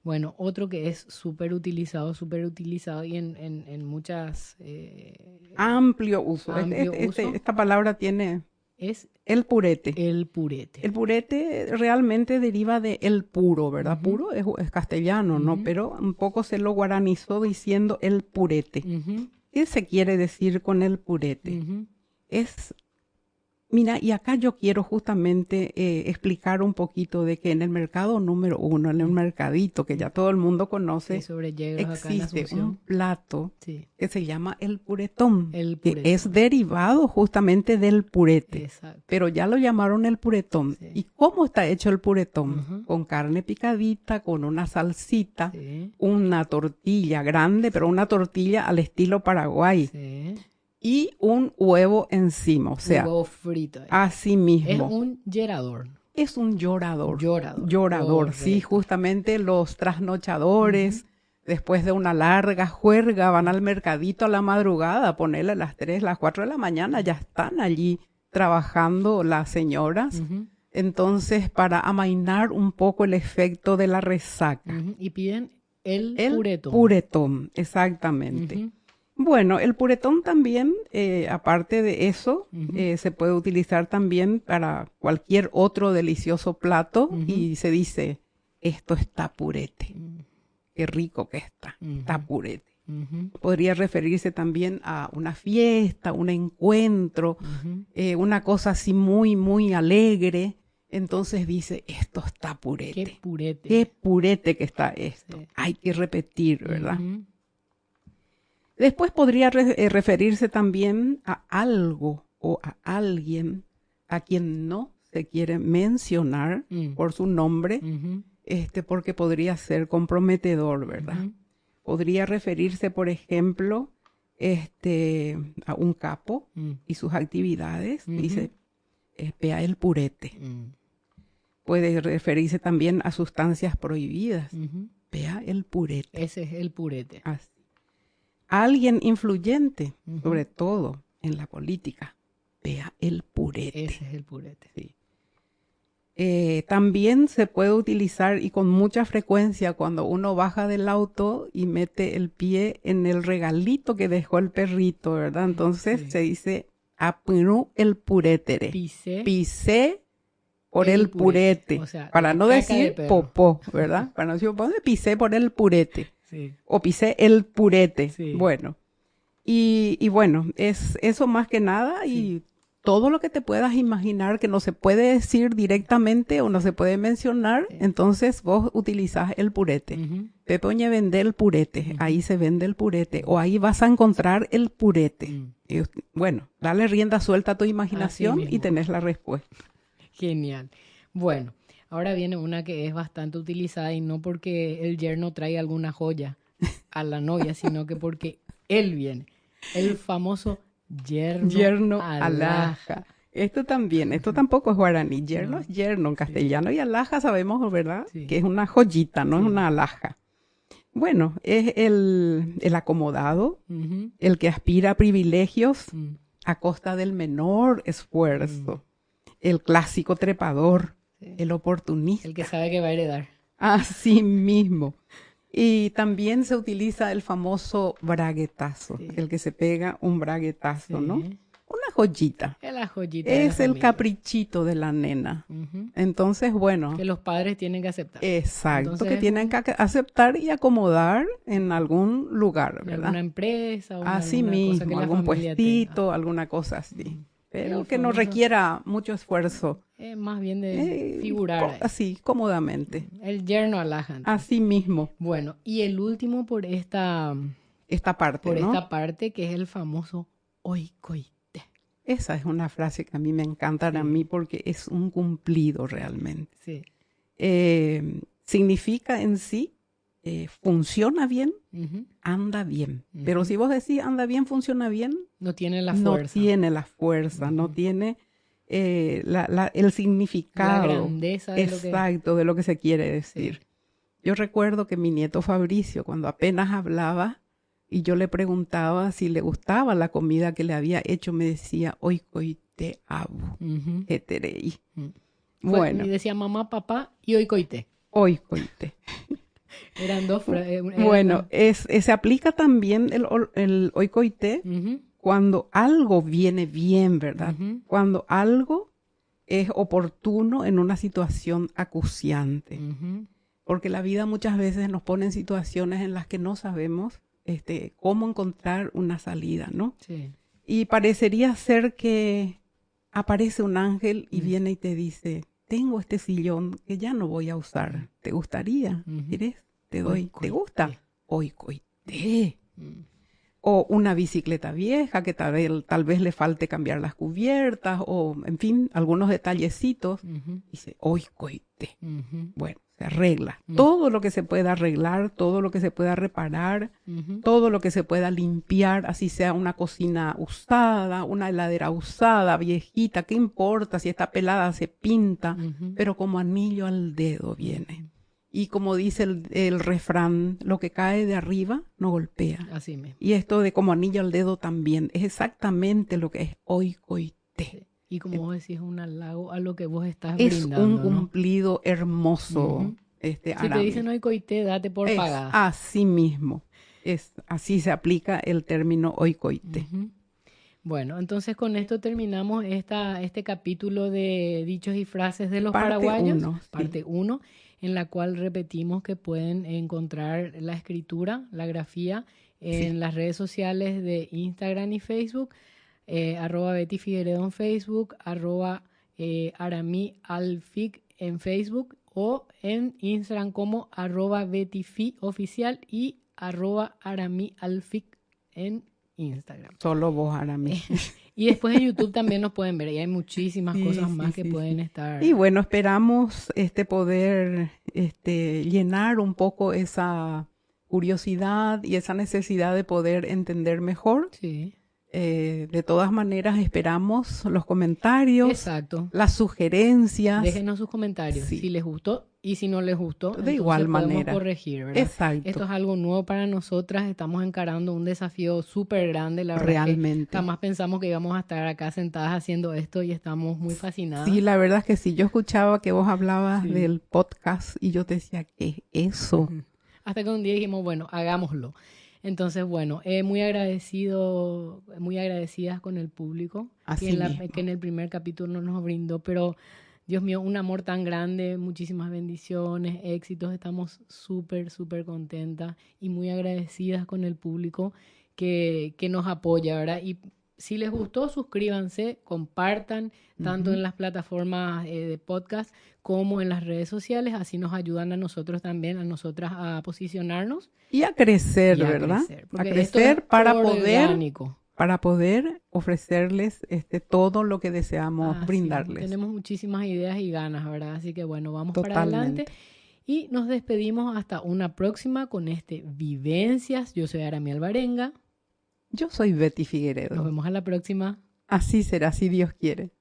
Bueno, otro que es súper utilizado y en muchas Amplio uso. amplio uso, Esta palabra tiene es el purete. el purete. El purete realmente deriva de el puro, ¿verdad? Ujú, Puro es castellano, ¿no? ujú, Pero un poco se lo guaranizó diciendo el purete. ujú, ¿Qué se quiere decir con el purete? ujú. Es Mira, y acá yo quiero justamente explicar un poquito de que en el mercado número uno, en el Mm, mercadito que mm. ya todo el mundo Sí, conoce, sobre yegros acá en existe un Asunción. plato Sí, que se llama el puretón, el que es puretón. derivado justamente del purete, Exacto. pero ya lo llamaron el puretón. Sí. ¿Y cómo está hecho el puretón? Ujú, Con carne picadita, con una salsita, sí, una tortilla grande, pero una tortilla al estilo Paraguay sí. y un huevo encima, o Un sea, huevo frito ahí. así Es mismo. un gerador. Es un llorador, Llorador. llorador, sí, Correcto. justamente los Ujú. trasnochadores, después de una larga juerga, van al mercadito a la madrugada, a ponerle a las 3, las 4 de la mañana, ya están allí trabajando las señoras. Ujú, Entonces, para amainar un poco el efecto de la resaca. ujú. Y piden el El puretón. puretón, exactamente. Ujú, Bueno, el puretón también, aparte de eso, ujú, se puede utilizar también para cualquier otro delicioso plato ujú, y se dice, esto está purete, ujú, qué rico que está ujú, purete. ujú, Podría referirse también a una fiesta, un encuentro, ujú. una cosa así muy, muy alegre. Entonces dice, esto está Qué purete, qué purete. purete que está esto. Sí. Hay que repetir, ¿verdad? Ujú, Después podría referirse también a algo o a alguien a quien no se quiere mencionar mm, por su nombre, ujú, porque podría ser comprometedor, ¿verdad? ujú, Podría referirse, por ejemplo, a un capo mm, y sus actividades. ujú, Dice, vea el purete. mm, Puede referirse también a sustancias prohibidas. ujú. Vea el purete. Ese es el purete. Así. Alguien influyente, Ujú. sobre todo en la política, vea el purete. Ese es el purete. Sí. También se puede utilizar y con mucha frecuencia cuando uno baja del auto y mete el pie en el regalito que dejó el perrito, ¿verdad? Entonces Sí. se dice, apurú el puretere. Pisé Pisé por el el purete. purete. O sea, Para la no caca de decir perro. popó, ¿verdad? Para no decir popó, pisé por el purete. Sí. O pisé el purete. Sí. Bueno. Y bueno, es eso más que nada Sí. y todo lo que te puedas imaginar que no se puede decir directamente o no se puede mencionar, Sí. entonces vos utilizás el purete. Ujú, Pepoñe vende el purete, ujú. ahí se vende el purete o ahí vas a encontrar el purete. Mm. Bueno, dale rienda suelta a tu Así imaginación y mismo. tenés la respuesta. Genial. Bueno, ahora viene una que es bastante utilizada y no porque el yerno trae alguna joya a la novia, sino que porque él viene. El famoso yerno Yerno alhaja. alhaja. Esto también, esto tampoco es guaraní. Yerno No, es yerno en sí, castellano y alhaja sabemos, ¿verdad? sí, Que es una joyita, no es sí. una alhaja. Bueno, es el acomodado, Ujú, el que aspira a privilegios mm, a costa del menor mm, esfuerzo, el clásico trepador, sí. el El que oportunista, sabe que va a heredar. así mismo. Y también se utiliza el famoso braguetazo, Sí, el que se pega un braguetazo, ¿no? sí. Una joyita. Es la joyita de la Es el familia. caprichito de la nena. Ujú, Entonces, bueno, que los padres tienen que aceptar. exacto, Entonces que es tienen que un, aceptar y acomodar en algún lugar, en alguna ¿verdad? empresa o en Así alguna cosa que mismo, la algún familia tenga. puestito, alguna cosa así. El Pero que no famoso requiera mucho esfuerzo. es más bien de figurar ahí. Así, cómodamente. El yerno alhaja, entonces. Así mismo, Bueno, y el último esta parte, por ¿no? esta parte, que es el famoso oikoite. Esa es una frase que a mí me encanta a Sí, mí porque es un cumplido realmente. sí. Significa en sí, funciona bien, Ujú, anda bien. Pero ujú. si vos decís anda bien, funciona bien, No tiene la no fuerza, tiene la fuerza, no ujú, tiene el la significado grandeza de lo que... exacto de lo que se quiere Sí. decir. Yo recuerdo que mi nieto Fabricio, cuando apenas hablaba y yo le preguntaba si le gustaba la comida que le había hecho, me decía, hoy coite abu, Ujú, heterei. ujú. Y Bueno, decía mamá, papá y oikoite. hoy coite. Eran dos frases. Bueno, se aplica también el oikoité cuando algo viene bien, ¿verdad? Cuando algo es oportuno en una situación acuciante. Porque la vida muchas veces nos pone en situaciones en las que no sabemos cómo encontrar una salida, ¿no? Sí. Y parecería ser que aparece un ángel y viene y te dice, tengo este sillón que ya no voy a usar. ¿Te gustaría? ¿Quieres? Te doy. ¿Te gusta? Oikoité. O una bicicleta vieja que tal vez le falte cambiar las cubiertas o, en fin, algunos detallecitos. Dice, oikoité. Bueno, se arregla. Todo lo que se pueda arreglar, todo lo que se pueda reparar, todo lo que se pueda limpiar, así sea una cocina usada, una heladera usada, viejita, ¿qué importa? Si está pelada se pinta, pero como anillo al dedo viene. Y como dice el refrán, lo que cae de arriba no golpea. Así mismo. Y esto de como anillo al dedo también es exactamente lo que es oikoité. Y como vos decís, un halago a lo que vos estás Es brindando, un ¿no? cumplido hermoso. Si te dicen oikoité, date por pagada. Así mismo. Así se aplica el término oikoité. Bueno, entonces con esto terminamos este capítulo de dichos y frases de los paraguayos, parte 1, en la cual repetimos que pueden encontrar la escritura, la grafía, en las redes sociales de Instagram y Facebook, @Betty Figueredo en Facebook, @AramiAlfic en Facebook o en Instagram como @BettyFioficial y @AramiAlfic en Instagram. Solo vos, Arami. Y después en YouTube también nos pueden ver. Y hay muchísimas cosas más que pueden estar. Y bueno, esperamos poder llenar un poco esa curiosidad y esa necesidad de poder entender mejor. Sí. De todas maneras, esperamos los comentarios. Exacto. Las sugerencias. Déjenos sus comentarios. Si les gustó y si no les gustó, de igual manera podemos corregir, ¿verdad? Exacto. Esto es algo nuevo para nosotras. Estamos encarando un desafío súper grande. La verdad realmente. Que jamás pensamos que íbamos a estar acá sentadas haciendo esto y estamos muy fascinadas. Sí, la verdad es que sí. Yo escuchaba que vos hablabas del podcast y yo te decía, ¿qué es eso? Hasta que un día dijimos, bueno, hagámoslo. Entonces, bueno, muy agradecidas con el público que en el primer capítulo nos brindó, pero Dios mío, un amor tan grande, muchísimas bendiciones, éxitos, estamos súper, súper contentas y muy agradecidas con el público que nos apoya, ¿verdad? Y si les gustó, suscríbanse, compartan, tanto en las plataformas de podcast como en las redes sociales, así nos ayudan a nosotros también, a nosotras a posicionarnos. Y a crecer, ¿verdad? A crecer para poder ofrecerles todo lo que deseamos brindarles. Sí, tenemos muchísimas ideas y ganas, ¿verdad? Así que bueno, vamos para adelante. Y nos despedimos hasta una próxima con Vivencias. Yo soy Arami Alvarenga. Yo soy Betty Figueredo. Nos vemos a la próxima. Así será, si Dios quiere.